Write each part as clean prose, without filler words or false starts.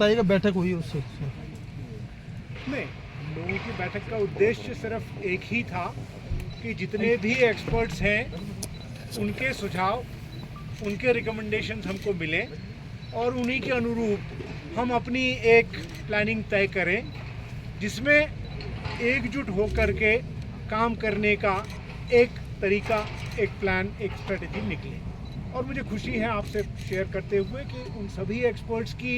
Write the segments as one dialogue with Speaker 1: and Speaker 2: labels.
Speaker 1: बताइएगा, बैठक हुई उससे?
Speaker 2: नहीं, लोगों की बैठक का उद्देश्य सिर्फ एक ही था कि जितने भी एक्सपर्ट्स हैं उनके सुझाव, उनके रिकमेंडेशंस हमको मिलें और उन्हीं के अनुरूप हम अपनी एक प्लानिंग तय करें जिसमें एकजुट होकर के काम करने का एक तरीका, एक प्लान, एक स्ट्रेटजी निकले। और मुझे खुशी है आपसे शेयर करते हुए कि उन सभी एक्सपर्ट्स की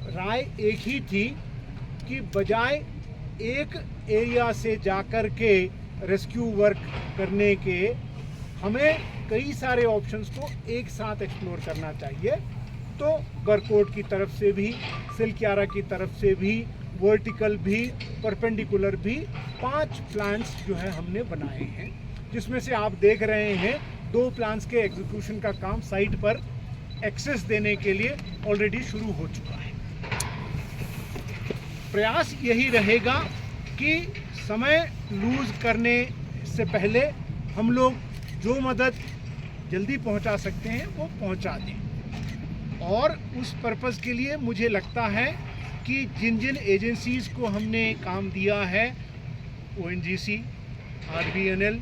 Speaker 2: राय एक ही थी कि बजाय एक एरिया से जाकर के रेस्क्यू वर्क करने के हमें कई सारे ऑप्शंस को एक साथ एक्सप्लोर करना चाहिए। तो बरकोट की तरफ से भी, सिलक्यारा की तरफ से भी, वर्टिकल भी, परपेंडिकुलर भी 5 प्लान्स जो है हमने बनाए हैं, जिसमें से आप देख रहे हैं 2 प्लान्स के एग्जीक्यूशन का काम साइट पर एक्सेस देने के लिए ऑलरेडी शुरू हो चुका है। प्रयास यही रहेगा कि समय लूज करने से पहले हम लोग जो मदद जल्दी पहुंचा सकते हैं वो पहुंचा दें। और उस पर्पस के लिए मुझे लगता है कि जिन जिन एजेंसीज़ को हमने काम दिया है, ONGC, RVNL,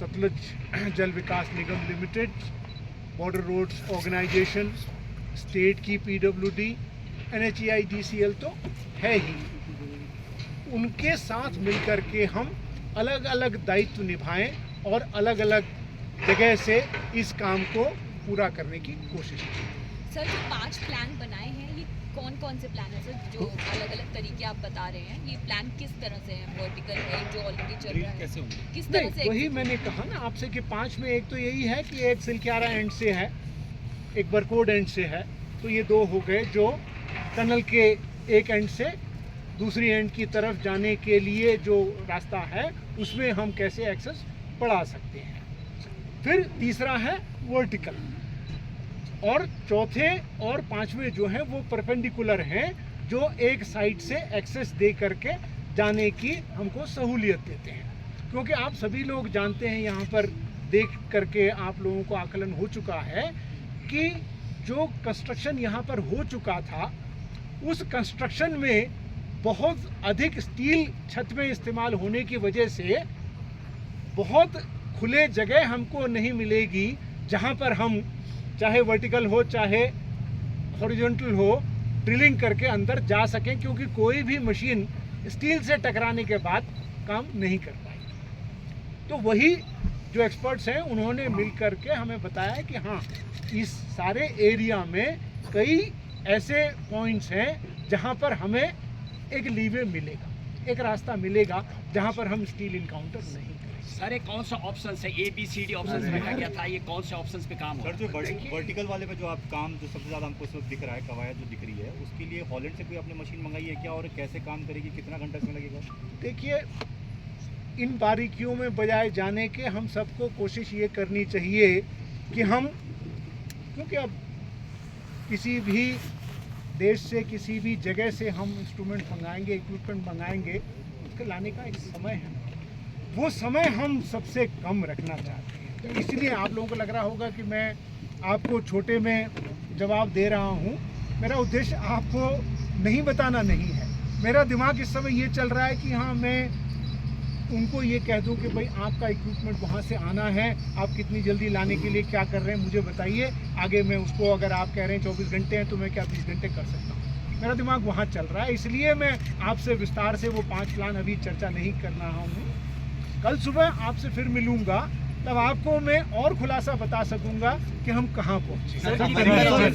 Speaker 2: Satluj Jal Vikas Nigam limited, border roads organisation, state की PWD, NHAIDCL तो है ही, उनके साथ मिलकर के हम अलग अलग दायित्व निभाएं और अलग अलग जगह से इस काम को पूरा करने की कोशिश करें।
Speaker 3: सर, जो 5 प्लान बनाए हैं, ये कौन कौन से प्लान है सर? जो अलग अलग तरीके आप बता रहे हैं, ये प्लान किस तरह से है? वर्टिकल है जो ऑलरेडी चल रहा है, कैसे होंगे, किस तरह से?
Speaker 2: वही मैंने कहा ना आपसे कि 5 में एक तो यही है कि एक सिलक्यारा एंड से है, एक बरकोट एंड से है, तो ये 2 हो गए जो टनल के एक एंड से दूसरी एंड की तरफ जाने के लिए जो रास्ता है उसमें हम कैसे एक्सेस बढ़ा सकते हैं। फिर तीसरा है वर्टिकल, और चौथे और 5वें जो हैं वो परपेंडिकुलर हैं, जो एक साइड से एक्सेस दे करके जाने की हमको सहूलियत देते हैं। क्योंकि आप सभी लोग जानते हैं, यहाँ पर देख करके आप लोगों को आकलन हो चुका है कि जो कंस्ट्रक्शन यहाँ पर हो चुका था उस कंस्ट्रक्शन में बहुत अधिक स्टील छत में इस्तेमाल होने की वजह से बहुत खुले जगह हमको नहीं मिलेगी जहाँ पर हम चाहे वर्टिकल हो चाहे हॉरिजॉन्टल हो ड्रिलिंग करके अंदर जा सकें, क्योंकि कोई भी मशीन स्टील से टकराने के बाद काम नहीं कर पाएगी। तो वही जो एक्सपर्ट्स हैं उन्होंने मिल करके हमें बताया कि हाँ, इस सारे एरिया में कई ऐसे पॉइंट्स हैं जहाँ पर हमें एक लीवे मिलेगा, एक रास्ता मिलेगा जहाँ पर हम स्टील इनकाउंटर नहीं करेंगे।
Speaker 4: सर, कौन सा ऑप्शन है? ABCD ऑप्शन रखा गया था, ये कौन से ऑप्शन पे काम
Speaker 5: सर? जो वर्टिकल वाले पे जो आप काम जो सबसे ज़्यादा हमको इस वक्त दिख रहा है, कवायद जो दिख रही है, उसके लिए हॉलैंड से कोई आपने मशीन मंगाई है क्या, और कैसे काम करेगी, कितना घंटा इसमें लगेगा?
Speaker 2: देखिए, इन बारीकियों में बजाय जाने के हम सबको कोशिश ये करनी चाहिए कि हम, क्योंकि अब किसी भी देश से किसी भी जगह से हम इंस्ट्रूमेंट मंगाएंगे, इक्विपमेंट मंगाएंगे, उसके लाने का एक समय है, वो समय हम सबसे कम रखना चाहते हैं। तो इसलिए आप लोगों को लग रहा होगा कि मैं आपको छोटे में जवाब दे रहा हूँ। मेरा उद्देश्य आपको नहीं बताना नहीं है। मेरा दिमाग इस समय ये चल रहा है कि हाँ, मैं उनको ये कह दूं कि भाई आपका इक्विपमेंट वहाँ से आना है, आप कितनी जल्दी लाने के लिए क्या कर रहे हैं मुझे बताइए, आगे मैं उसको, अगर आप कह रहे हैं 24 घंटे हैं तो मैं क्या 20 घंटे कर सकता हूँ। मेरा दिमाग वहाँ चल रहा है, इसलिए मैं आपसे विस्तार से वो 5 प्लान अभी चर्चा नहीं कर रहा हूँ। कल सुबह आपसे फिर मिलूँगा, तब आपको मैं और खुलासा बता सकूँगा कि हम कहाँ पहुँचे।